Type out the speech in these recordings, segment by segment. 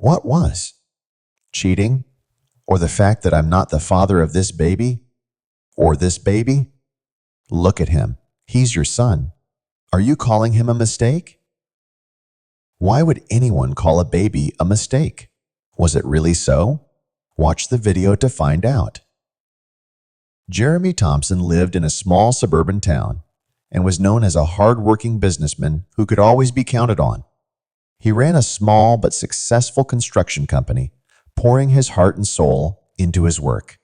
What was? Cheating? Or the fact that I'm not the father of this baby? Or this baby? Look at him. He's your son. Are you calling him a mistake? Why would anyone call a baby a mistake? Was it really so? Watch the video to find out. Jeremy Thompson lived in a small suburban town and was known as a hard-working businessman who could always be counted on. He ran a small but successful construction company, pouring his heart and soul into his work.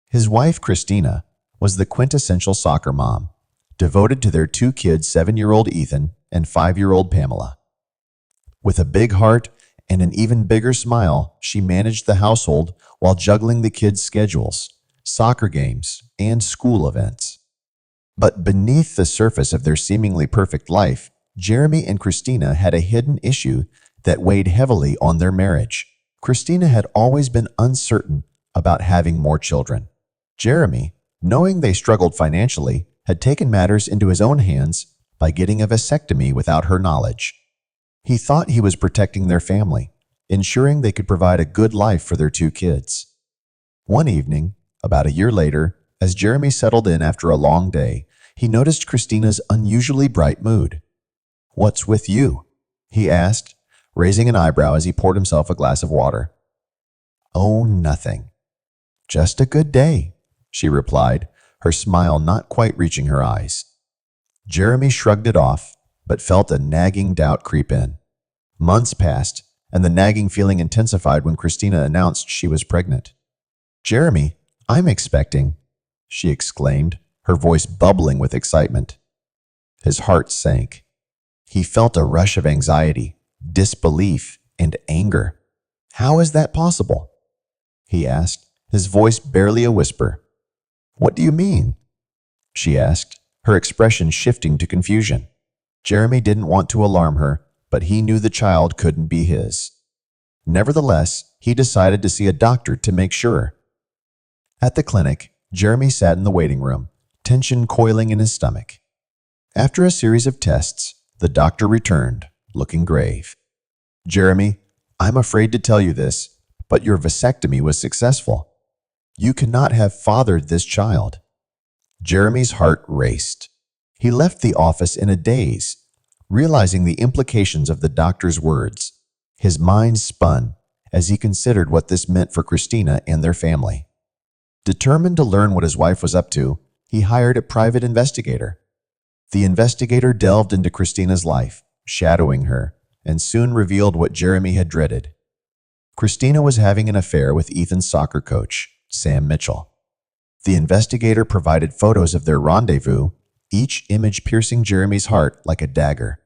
His wife, Christina, was the quintessential soccer mom, devoted to their two kids, 7-year-old Ethan and 5-year-old Pamela. With a big heart and an even bigger smile, she managed the household while juggling the kids' schedules, soccer games, and school events. But beneath the surface of their seemingly perfect life, Jeremy and Christina had a hidden issue that weighed heavily on their marriage. Christina had always been uncertain about having more children. Jeremy, knowing they struggled financially, had taken matters into his own hands by getting a vasectomy without her knowledge. He thought he was protecting their family, ensuring they could provide a good life for their two kids. One evening, about a year later, as Jeremy settled in after a long day, he noticed Christina's unusually bright mood. "What's with you?" he asked, raising an eyebrow as he poured himself a glass of water. "Oh, nothing. Just a good day," she replied, her smile not quite reaching her eyes. Jeremy shrugged it off, but felt a nagging doubt creep in. Months passed, and the nagging feeling intensified when Christina announced she was pregnant. "Jeremy, I'm expecting," she exclaimed, her voice bubbling with excitement. His heart sank. He felt a rush of anxiety, disbelief, and anger. "How is that possible?" he asked, his voice barely a whisper. "What do you mean?" she asked, her expression shifting to confusion. Jeremy didn't want to alarm her, but he knew the child couldn't be his. Nevertheless, he decided to see a doctor to make sure. At the clinic, Jeremy sat in the waiting room, tension coiling in his stomach. After a series of tests, the doctor returned, looking grave. "Jeremy, I'm afraid to tell you this, but your vasectomy was successful. You cannot have fathered this child." Jeremy's heart raced. He left the office in a daze, realizing the implications of the doctor's words. His mind spun as he considered what this meant for Christina and their family. Determined to learn what his wife was up to, he hired a private investigator. The investigator delved into Christina's life, shadowing her, and soon revealed what Jeremy had dreaded. Christina was having an affair with Ethan's soccer coach, Sam Mitchell. The investigator provided photos of their rendezvous, each image piercing Jeremy's heart like a dagger.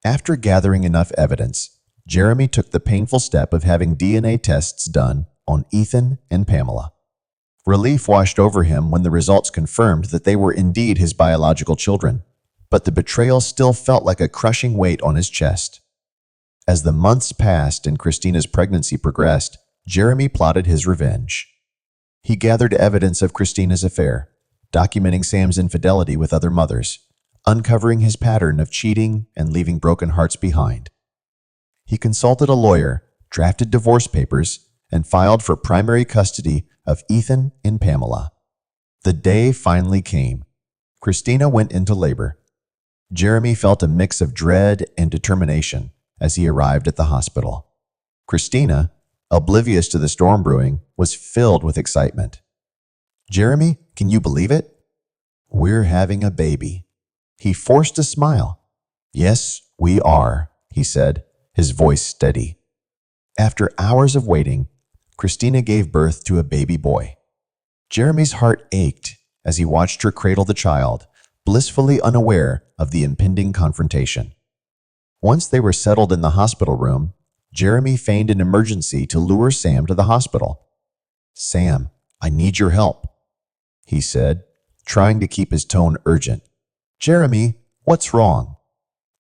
After gathering enough evidence, Jeremy took the painful step of having DNA tests done on Ethan and Pamela. Relief washed over him when the results confirmed that they were indeed his biological children, but the betrayal still felt like a crushing weight on his chest. As the months passed and Christina's pregnancy progressed, Jeremy plotted his revenge. He gathered evidence of Christina's affair, documenting Sam's infidelity with other mothers, uncovering his pattern of cheating and leaving broken hearts behind. He consulted a lawyer, drafted divorce papers, and filed for primary custody of Ethan and Pamela. The day finally came. Christina went into labor. Jeremy felt a mix of dread and determination as he arrived at the hospital. Christina, oblivious to the storm brewing, was filled with excitement. "Jeremy, can you believe it? We're having a baby." He forced a smile. "Yes, we are," he said, his voice steady. After hours of waiting, Christina gave birth to a baby boy. Jeremy's heart ached as he watched her cradle the child, blissfully unaware of the impending confrontation. Once they were settled in the hospital room, Jeremy feigned an emergency to lure Sam to the hospital. "Sam, I need your help," he said, trying to keep his tone urgent. "Jeremy, what's wrong?"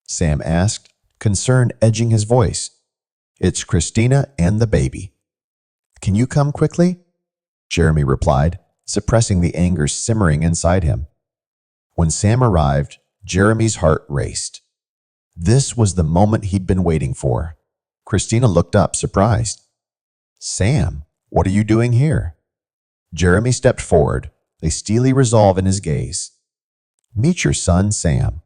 Sam asked, concern edging his voice. "It's Christina and the baby." "Can you come quickly?" Jeremy replied, suppressing the anger simmering inside him. When Sam arrived, Jeremy's heart raced. This was the moment he'd been waiting for. Christina looked up, surprised. Sam, what are you doing here? Jeremy stepped forward, a steely resolve in his gaze. Meet your son, Sam.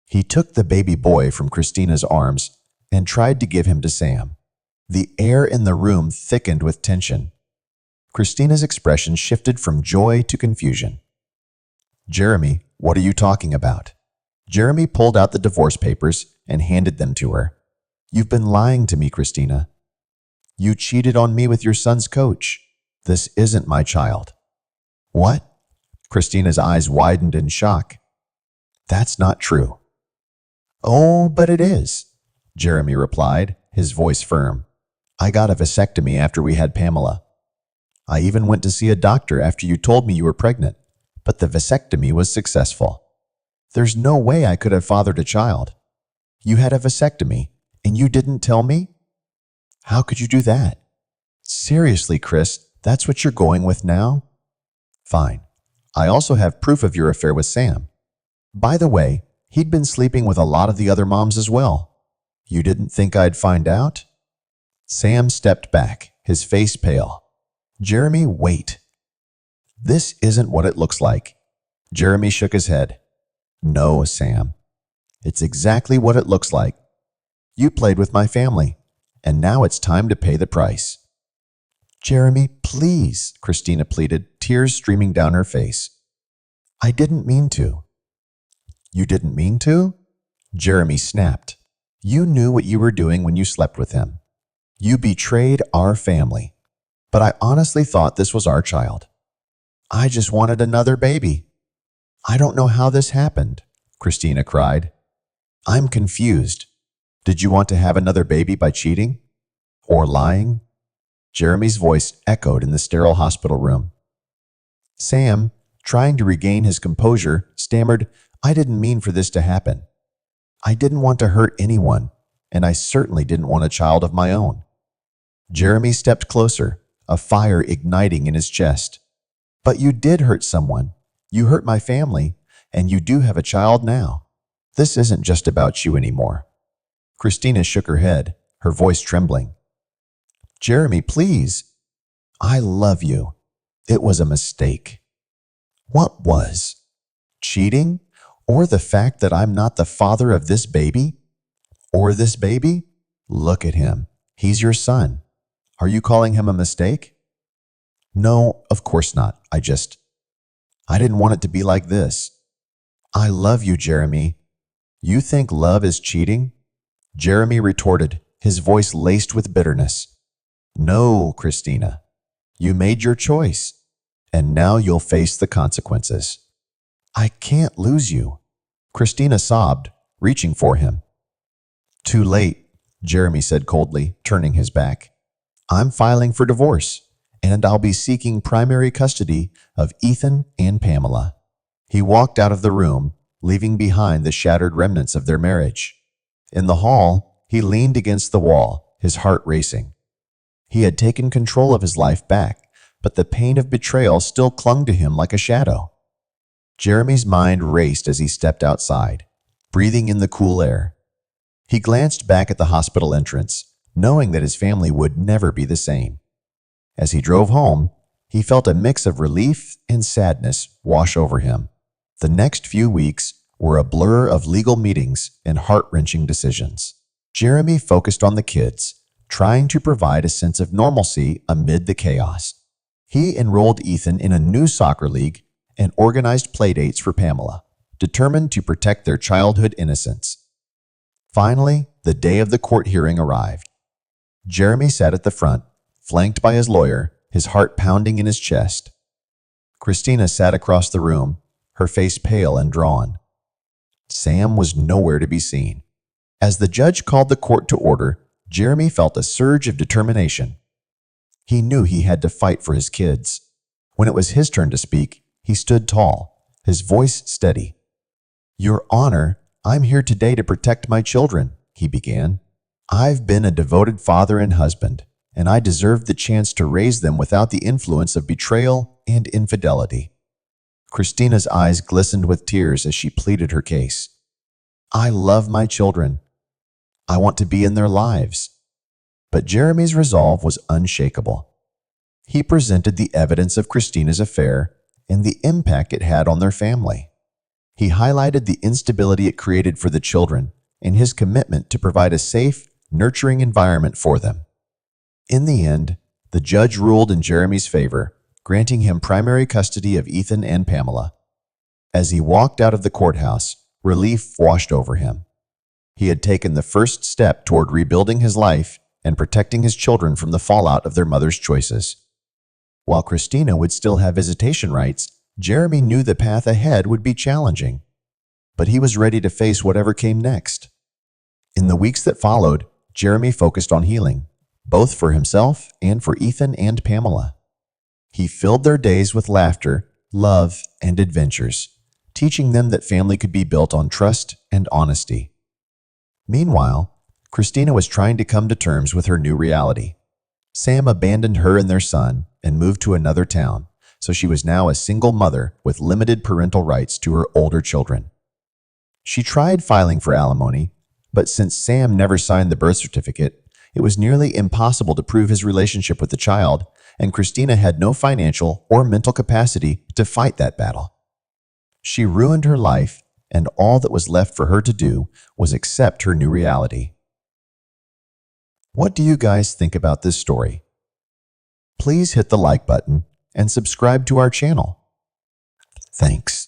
He took the baby boy from Christina's arms and tried to give him to Sam. The air in the room thickened with tension. Christina's expression shifted from joy to confusion. Jeremy, what are you talking about? Jeremy pulled out the divorce papers and handed them to her. You've been lying to me, Christina. You cheated on me with your son's coach. This isn't my child. What? Christina's eyes widened in shock. That's not true. Oh, but it is, Jeremy replied, his voice firm. I got a vasectomy after we had Pamela. I even went to see a doctor after you told me you were pregnant, but the vasectomy was successful. There's no way I could have fathered a child. You had a vasectomy, and you didn't tell me? How could you do that? Seriously, Chris, that's what you're going with now? Fine. I also have proof of your affair with Sam. By the way, he'd been sleeping with a lot of the other moms as well. You didn't think I'd find out? Sam stepped back, his face pale. Jeremy, wait. This isn't what it looks like. Jeremy shook his head. No, Sam. It's exactly what it looks like. You played with my family, and now it's time to pay the price. Jeremy, please, Christina pleaded, tears streaming down her face. I didn't mean to. You didn't mean to? Jeremy snapped. You knew what you were doing when you slept with him. You betrayed our family. But I honestly thought this was our child. I just wanted another baby. I don't know how this happened, Christina cried. I'm confused. Did you want to have another baby by cheating? Or lying? Jeremy's voice echoed in the sterile hospital room. Sam, trying to regain his composure, stammered, I didn't mean for this to happen. I didn't want to hurt anyone, and I certainly didn't want a child of my own. Jeremy stepped closer, a fire igniting in his chest. But you did hurt someone. You hurt my family, and you do have a child now. This isn't just about you anymore. Christina shook her head, her voice trembling. Jeremy, please. I love you. It was a mistake. What was? Cheating? Or the fact that I'm not the father of this baby? Or this baby? Look at him. He's your son. Are you calling him a mistake? No, of course not. I didn't want it to be like this. I love you, Jeremy. You think love is cheating? Jeremy retorted, his voice laced with bitterness. No, Christina. You made your choice, and now you'll face the consequences. I can't lose you. Christina sobbed, reaching for him. Too late, Jeremy said coldly, turning his back. I'm filing for divorce, and I'll be seeking primary custody of Ethan and Pamela. He walked out of the room, leaving behind the shattered remnants of their marriage. In the hall, he leaned against the wall, his heart racing. He had taken control of his life back, but the pain of betrayal still clung to him like a shadow. Jeremy's mind raced as he stepped outside, breathing in the cool air. He glanced back at the hospital entrance, knowing that his family would never be the same. As he drove home, he felt a mix of relief and sadness wash over him. The next few weeks were a blur of legal meetings and heart-wrenching decisions. Jeremy focused on the kids, trying to provide a sense of normalcy amid the chaos. He enrolled Ethan in a new soccer league and organized playdates for Pamela, determined to protect their childhood innocence. Finally, the day of the court hearing arrived. Jeremy sat at the front, flanked by his lawyer, his heart pounding in his chest. Christina sat across the room, her face pale and drawn. Sam was nowhere to be seen. As the judge called the court to order, Jeremy felt a surge of determination. He knew he had to fight for his kids. When it was his turn to speak, he stood tall, his voice steady. Your Honor, I'm here today to protect my children, he began. I've been a devoted father and husband, and I deserve the chance to raise them without the influence of betrayal and infidelity. Christina's eyes glistened with tears as she pleaded her case. I love my children. I want to be in their lives. But Jeremy's resolve was unshakable. He presented the evidence of Christina's affair and the impact it had on their family. He highlighted the instability it created for the children and his commitment to provide a safe, nurturing environment for them. In the end, the judge ruled in Jeremy's favor, granting him primary custody of Ethan and Pamela. As he walked out of the courthouse, relief washed over him. He had taken the first step toward rebuilding his life and protecting his children from the fallout of their mother's choices. While Christina would still have visitation rights, Jeremy knew the path ahead would be challenging. But he was ready to face whatever came next. In the weeks that followed, Jeremy focused on healing, both for himself and for Ethan and Pamela. He filled their days with laughter, love, and adventures, teaching them that family could be built on trust and honesty. Meanwhile, Christina was trying to come to terms with her new reality. Sam abandoned her and their son and moved to another town, so she was now a single mother with limited parental rights to her older children. She tried filing for alimony, but since Sam never signed the birth certificate, it was nearly impossible to prove his relationship with the child, and Christina had no financial or mental capacity to fight that battle. She ruined her life, and all that was left for her to do was accept her new reality. What do you guys think about this story? Please hit the like button and subscribe to our channel. Thanks.